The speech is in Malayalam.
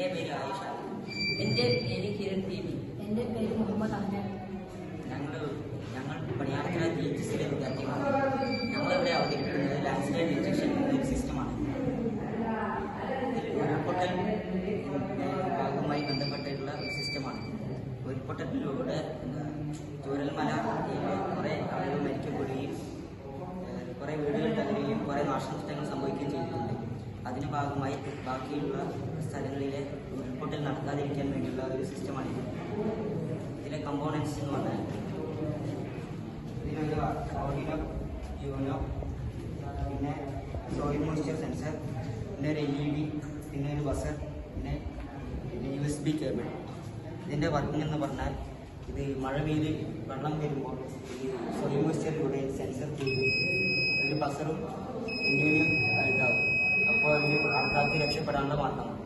എൻ്റെ പേര് ആയിഷ. എൻ്റെ പേര് കിരൺ ദേവി. എൻ്റെ പേര് മുഹമ്മദ് അഹ്മദ്. ഞങ്ങൾ പണിയാർക്കര GHSലെ വിദ്യാർത്ഥികളാണ്. ഞങ്ങളിവിടെ അവതരിപ്പിക്കുന്നത് ലാൻഡ്സ്ലൈഡ് ഡിറ്റക്ഷൻ എന്നൊരു സിസ്റ്റമാണ്. ഉരുൾപൊട്ടൽ ഭാഗവുമായി ബന്ധപ്പെട്ടിട്ടുള്ള ഒരു സിസ്റ്റമാണ്. ഉരുൾപൊട്ടലിലൂടെ ചൂരൽമല കുറേ ആളുകൾ മരിക്കപ്പെടുകയും കുറേ വീടുകൾ തകരുകയും കുറേ നാശനഷ്ടങ്ങൾ സംഭവിക്കുകയും ചെയ്തിട്ടുണ്ട്. അതിന് ഭാഗമായി ബാക്കിയുള്ള സ്ഥലങ്ങളിലെ ഉരുൾപൊട്ടൽ നടക്കാതിരിക്കാൻ വേണ്ടിയുള്ള ഒരു സിസ്റ്റമാണിത്. ഇതിലെ കമ്പോണൻസ് എന്ന് പറഞ്ഞാൽ ഇതിനൊരു ഓഡിനോ യുനോ, പിന്നെ സോയിൽ മോയ്സ്ചർ സെൻസർ, പിന്നെ ഒരു LED, പിന്നെ ഒരു ബസർ, പിന്നെ USB കേബിൾ. ഇതിൻ്റെ വർക്കിംഗ് എന്ന് പറഞ്ഞാൽ ഇത് മഴ പെയ്ത് വെള്ളം വരുമ്പോൾ ഈ സോയിൽ മോയ്സ്ചറിലൂടെ സെൻസർ ചെയ്ത് ഒരു ബസറും പിന്നീട് ഇതാവും. അപ്പോൾ ഇത് ആൾക്കാർക്ക് രക്ഷപ്പെടാനുള്ള മാർഗമാണ്.